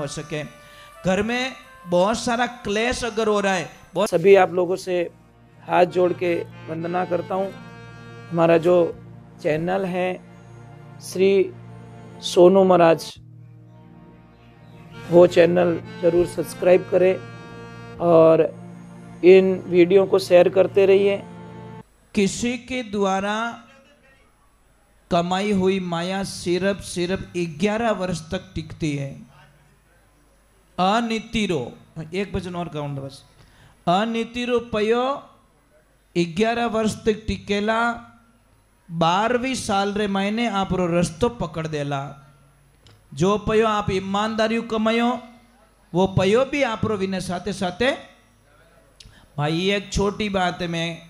हो सके। घर में बहुत सारा क्लेश अगर हो रहा है, बहुत सभी आप लोगों से हाथ जोड़ के वंदना करता हूँ। हमारा जो चैनल है श्री सोनू महाराज, वो चैनल जरूर सब्सक्राइब करें और इन वीडियो को शेयर करते रहिए। किसी के द्वारा कमाई हुई माया सिर्फ 11 वर्ष तक टिकती है। अनितिरो, एक वचन और कहूँ बस, अनितिरो पयो 11 वर्ष तक टिकेला, 12वीं साल रे महीने आप रस्तो पकड़ देला। जो पयो आप ईमानदारी कमायो वो पयो भी आप विने साथे साथे। भाई एक छोटी बात है, मैं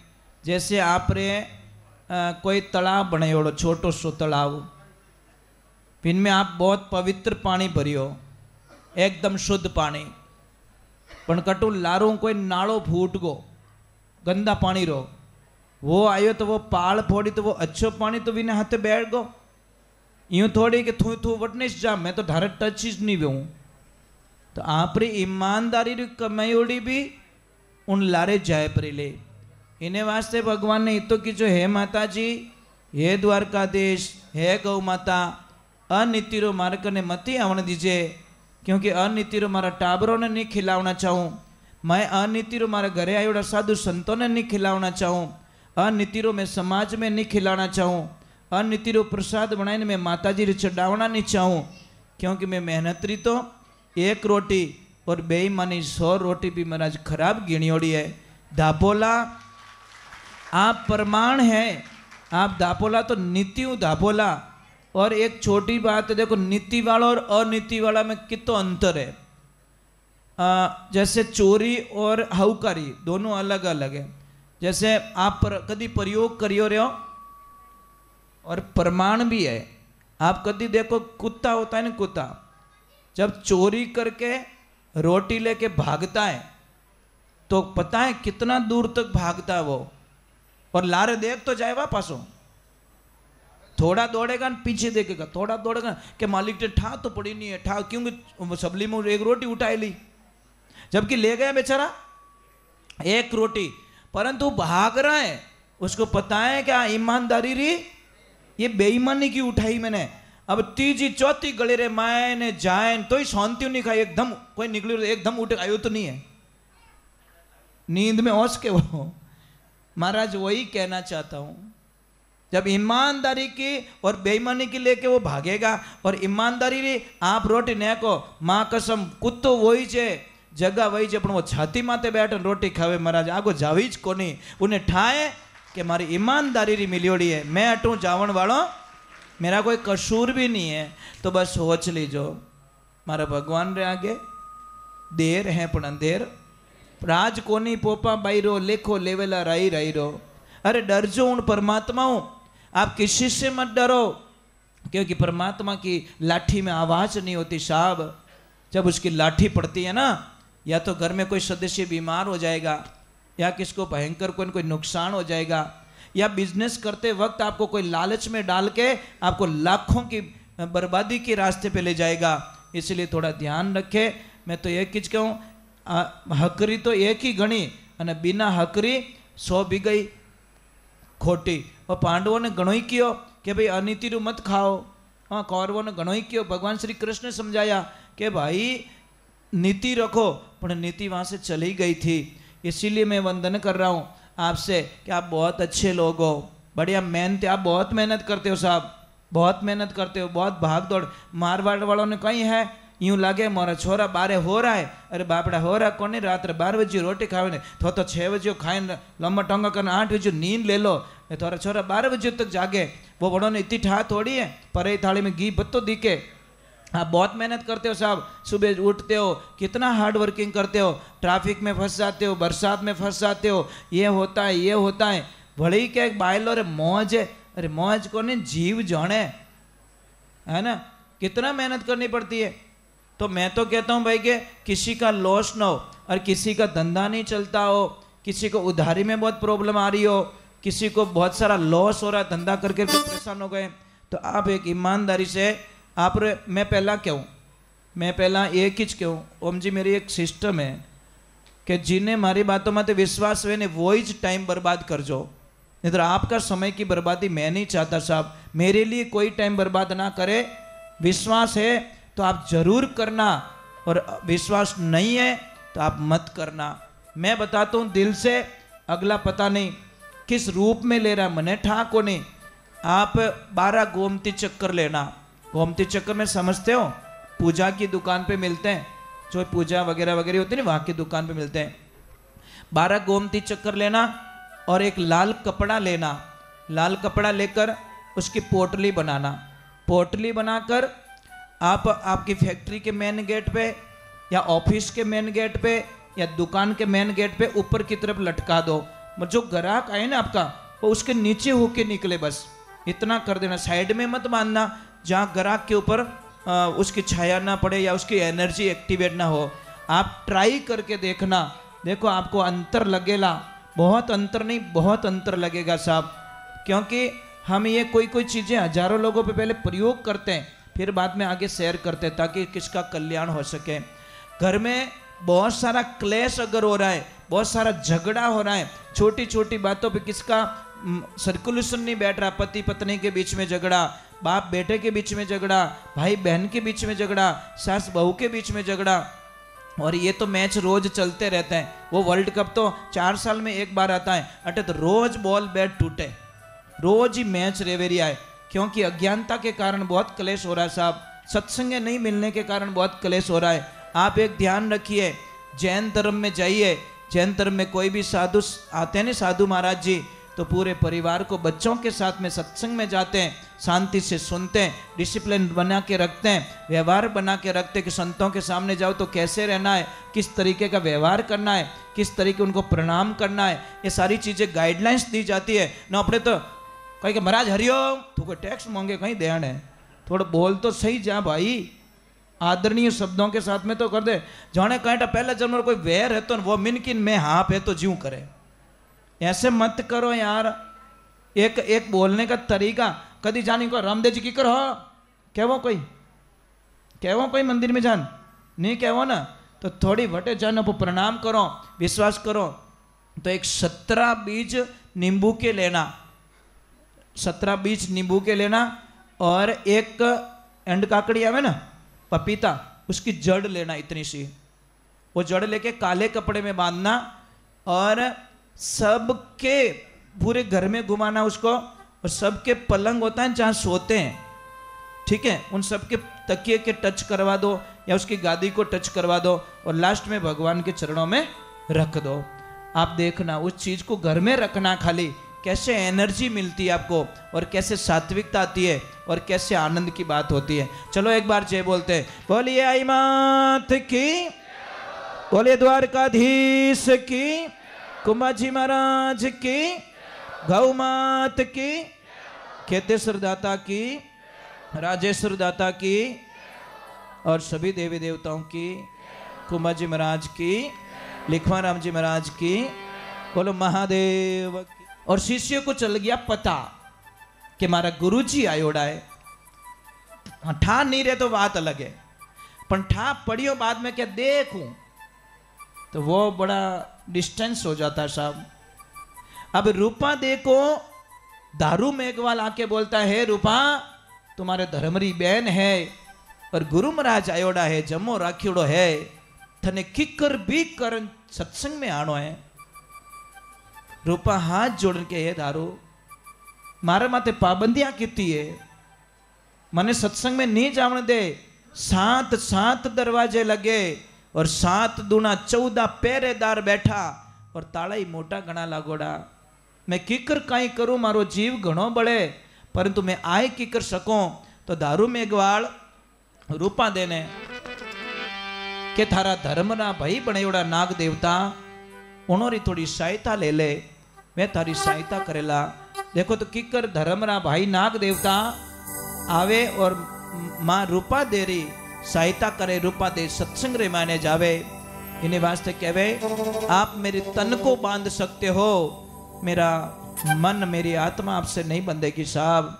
जैसे आप रे कोई तालाब बनायोड़ो, छोटो सो तालाब, इनमें आप बहुत पवित्र पानी भरियो, एकदम शुद्ध पानी, पण कटु लारू कोई नाड़ो फूट गो, गंदा पानी रो, वो आयो तो वो पाल फोड़ी तो वो अच्छो पानी तो विने हाथे बैठ गो। यूं थोड़ी कि थू थू वटनेस जा, मैं तो ढारे टच ही नहीं वेऊ। तो आप री ईमानदारी री कमायोड़ी भी उन लारे जाए परे ले। इन्हें वास्ते भगवान ने तो कि जो हे माता जी, हे द्वारकाधीश, हे गौ माता, अनितिरो मार्ग ने मती आवण दीजिए, क्योंकि अनितिरो मारा टाबरों ने नहीं खिलावना चाहूँ, मैं अनितिरो मारे घरे आयोड़ा साधु संतों ने नहीं खिलावना चाहूँ, अनितिरो मैं समाज में नहीं खिलाना चाहूँ, अनितिरो प्रसाद बनाने में माता जी चढ़ावना नहीं चाहूँ, क्योंकि मैं मेहनतरी तो एक रोटी और बेईमानी 100 रोटी भी महाराज खराब गिणियोड़ी है। धापोला आप प्रमाण है, आप धापोला तो नीतियों धापोला। और एक छोटी बात है, देखो नीति वाला और अनीति वाला में कितना अंतर है। जैसे चोरी और हौकारी दोनों अलग अलग है। जैसे आप कभी प्रयोग करियो रहे हो और प्रमाण भी है। आप कभी देखो कुत्ता होता है ना, कुत्ता जब चोरी करके रोटी लेके भागता है तो पता है कितना दूर तक भागता है वो, और लारे देख तो जाए वापस हो, थोड़ा दौड़ेगा न पीछे देखेगा, थोड़ा दौड़ेगा कि मालिक ने ठा तो पड़ी नहीं है, ठा क्योंकि सबली में एक रोटी उठाई ली, जबकि ले गया बेचारा एक रोटी, परंतु भाग रहा है। उसको पता है क्या ईमानदारी री, ये बेईमानी की उठाई मैंने। अब तीजी चौथी गले रे मायने जाए तो ही शांति नहीं खाई, एकदम कोई निकली एकदम उठ आयो तो नहीं है, नींद में होश के वो। महाराज वही कहना चाहता हूं, जब ईमानदारी की और बेईमानी की लेके वो भागेगा, और ईमानदारी री आप रोटी ने को मां कसम कुत्तो वही छे, जगह वही छे, पण वो छाती माते बैठ रोटी खावे महाराज आगो जावी ज कोनी। उन्हें ठाए कि मारी ईमानदारी री मिलियोड़ी है, मैं अटू जावण वालो, मेरा कोई कसूर भी नहीं है। तो बस सोच लीजो मारा भगवान रे आगे देर है पण अंधेर, राज कोनी पोपा बाईरो, लेखो लेवेला राई राई रो। अरे डर जो उन परमात्माओं, आप किसी से मत डरो, क्योंकि परमात्मा की लाठी में आवाज नहीं होती साहब। जब उसकी लाठी पड़ती है ना, या तो घर में कोई सदस्य बीमार हो जाएगा, या किसको भयंकर कोई नुकसान हो जाएगा, या बिजनेस करते वक्त आपको कोई लालच में डाल के आपको लाखों की बर्बादी के रास्ते पे ले जाएगा। इसलिए थोड़ा ध्यान रखे। मैं तो एक चीज कहूँ, हकरी तो एक ही गणी, અને बिना हकरी 100 भी गई खोटी। और पांडवों ने घणो ही कियो कि भाई अनीतिरु मत खाओ, हाँ कौरवों ने घणो ही कियो। भगवान श्री कृष्ण ने समझाया कि भाई नीति रखो, पर नीति वहाँ से चली गई थी। इसीलिए मैं वंदन कर रहा हूँ आपसे कि आप बहुत अच्छे लोग हो, बढ़िया मेहनत, आप बहुत मेहनत करते हो साहब, बहुत मेहनत करते हो, बहुत भाग दौड़। मारवाड़ वालों ने कहीं है यूं लागे मोरा छोरा बारे हो रहा है, अरे बापड़ा हो रहा कौन नहीं, रात 12 बजे रोटी खावे ने तो 6 बजे खाए लंबा टोंगा करना 8 बजे नींद ले लो, थोड़ा छोरा 12 बजे तक जागे। वो बड़ों ने इतनी ठा थोड़ी है, पर थाली में घी बत्तो दिखे। आप बहुत मेहनत करते हो साहब, सुबह उठते हो, कितना हार्ड वर्किंग करते हो, ट्रैफिक में फंस जाते हो, बरसात में फंस जाते हो, ये होता है ये होता है। भले ही क्या बायलो रे मौज है, अरे मौज को नहीं जीव जाने, है ना, कितना मेहनत करनी पड़ती है। तो मैं तो कहता हूँ भाई कि किसी का लॉस ना हो, और किसी का धंधा नहीं चलता हो, किसी को उधारी में बहुत प्रॉब्लम आ रही हो, किसी को बहुत सारा लॉस हो रहा है, धंधा करके परेशान हो गए, तो आप एक ईमानदारी से आप मैं पहला कहूँ मैं पहला एक ही कहूँ, ओम जी मेरी एक सिस्टम है कि जिन्हें मारी बातों में विश्वास हुए ने वो ही टाइम बर्बाद कर जो, नहीं तो आपका समय की बर्बादी मैं नहीं चाहता साहब। मेरे लिए कोई टाइम बर्बाद ना करे। विश्वास है तो आप जरूर करना, और विश्वास नहीं है तो आप मत करना। मैं बताता हूँ दिल से, अगला पता नहीं किस रूप में ले रहा मने ठाको नहीं। आप 12 गोमती चक्कर लेना। गोमती चक्कर में समझते हो, पूजा की दुकान पे मिलते हैं, जो पूजा वगैरह वगैरह होती है ना, वहाँ की दुकान पे मिलते हैं। 12 गोमती चक्कर लेना और एक लाल कपड़ा लेना। लाल कपड़ा लेकर उसकी पोटली बनाना। पोटली बनाकर आप आपकी फैक्ट्री के मेन गेट पे या ऑफिस के मेन गेट पे या दुकान के मेन गेट पे ऊपर की तरफ लटका दो। जो ग्राहक आए ना आपका, वो उसके नीचे होके निकले, बस इतना कर देना। साइड में मत बांधना जहाँ ग्राहक के ऊपर उसकी छाया ना पड़े या उसकी एनर्जी एक्टिवेट ना हो। आप ट्राई करके देखना, देखो आपको अंतर लगेगा। बहुत अंतर नहीं, बहुत अंतर लगेगा साहब। क्योंकि हम ये कोई कोई चीज़ें हजारों लोगों पे पहले प्रयोग करते हैं, फिर बाद में आगे शेयर करते हैं ताकि किसका कल्याण हो सके। घर में बहुत सारा क्लेश अगर हो रहा है, बहुत सारा झगड़ा हो रहा है, छोटी छोटी बातों पे किसका सर्कुलेशन नहीं बैठ रहा, पति पत्नी के बीच में झगड़ा, बाप बेटे के बीच में झगड़ा, भाई बहन के बीच में झगड़ा, सास बहू के बीच में झगड़ा, और ये तो मैच रोज चलते रहते हैं। वो वर्ल्ड कप तो 4 साल में एक बार आता है, अटे तो रोज बॉल बैट टूटे, रोज ही मैच रेवेरिया है। क्योंकि अज्ञानता के कारण बहुत क्लेश हो रहा है साहब, सत्संग नहीं मिलने के कारण बहुत क्लेश हो रहा है। आप एक ध्यान रखिए, जैन धर्म में जाइए, जैन धर्म में कोई भी साधु आते हैं ना, साधु महाराज जी, तो पूरे परिवार को बच्चों के साथ में सत्संग में जाते हैं, शांति से सुनते हैं, डिसिप्लिन बना के रखते हैं, व्यवहार बना के रखते हैं कि संतों के सामने जाओ तो कैसे रहना है, किस तरीके का व्यवहार करना है, किस तरीके उनको प्रणाम करना है, ये सारी चीज़ें गाइडलाइंस दी जाती है ना। अपने तो कहीं कि महाराज हरिओम, तो कोई टैक्स मांगे कहीं ध्यान है, थोड़ा बोल तो सही जा भाई, आदरणीय शब्दों के साथ में तो कर दे। जाने कहीं पहले जन्म में कोई वैर है तो वो मिनकिन में हाँ पे तो ज्यों करे, ऐसे मत करो यार। एक एक बोलने का तरीका, कभी जानी को रामदेव जी की करो, कहवो कोई मंदिर में जान नहीं कहवो ना, तो थोड़ी वटे जान को प्रणाम करो, विश्वास करो। तो एक 17 बीज नींबू के लेना, 17 बीज नींबू के लेना, और एक एंड काकड़ी आवे ना पपीता, उसकी जड़ लेना इतनी सी, वो जड़ लेके काले कपड़े में बांधना और सबके पूरे घर में घुमाना उसको, और सबके पलंग होता है जहाँ सोते हैं, ठीक है, उन सबके तकिए के टच करवा दो या उसकी गादी को टच करवा दो, और लास्ट में भगवान के चरणों में रख दो। आप देखना उस चीज को घर में रखना, खाली कैसे एनर्जी मिलती है आपको, और कैसे सात्विकता आती है, और कैसे आनंद की बात होती है। चलो एक बार जय बोलते हैं, बोलिए आई मात की, बोलिए द्वारकाधीश की, कुंभाजी महाराज की, गौ मात की, खेतेश्वर दाता की, राजेश्वर दाता की, और सभी देवी देवताओं की, कुंभाजी महाराज की, लिखवान राम जी महाराज की, बोलो महादेव की। और शिष्य को चल गया पता कि मारा गुरुजी आयोड़ा है। ठा नहीं रहे तो बात अलग है, पर ठा पढ़ियो बाद में क्या देखूं, तो वो बड़ा डिस्टेंस हो जाता है साहब। अब रूपा देखो, दारू मेघवाल आके बोलता है, रूपा तुम्हारे धर्मरी बहन है और गुरु महाराज आयोड़ा है, जमो राखियोड़ो है, थने किकर भी कर सत्संग में आनो है। रूपा हाथ जोड़ के, है दारू मारे माथे पाबंदियां कीती है, मने सत्संग में नहीं जाने दे, 7 दरवाजे लगे और 7 दूना 14 पहरेदार बैठा, और ताला ही मोटा घना लागोड़ा। मैं कीकर काई करूं, मारो जीव घणो बड़े, परंतु मैं आय की कर सकूं। तो दारू मेघवाल रूपा देने के थारा धर्म ना भाई बनेड़ा नाग देवता, उन्होंने थोड़ी सहायता ले ले, मैं थारी सहायता करेला। देखो तो कीकर धर्म रा भाई नाग देवता आवे और माँ रूपा देरी सहायता करे, रूपा दे सत्संग रे माने जावे। इन्हें वास्ते कहवे, आप मेरे तन को बांध सकते हो, मेरा मन मेरी आत्मा आपसे नहीं बंधेगी साहब।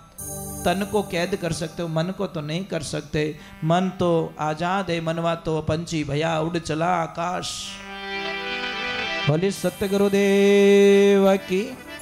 तन को कैद कर सकते हो, मन को तो नहीं कर सकते। मन तो आजाद है, मनवा तो पंछी भया उड़ चला आकाश। बोले सतगुरुदेव की।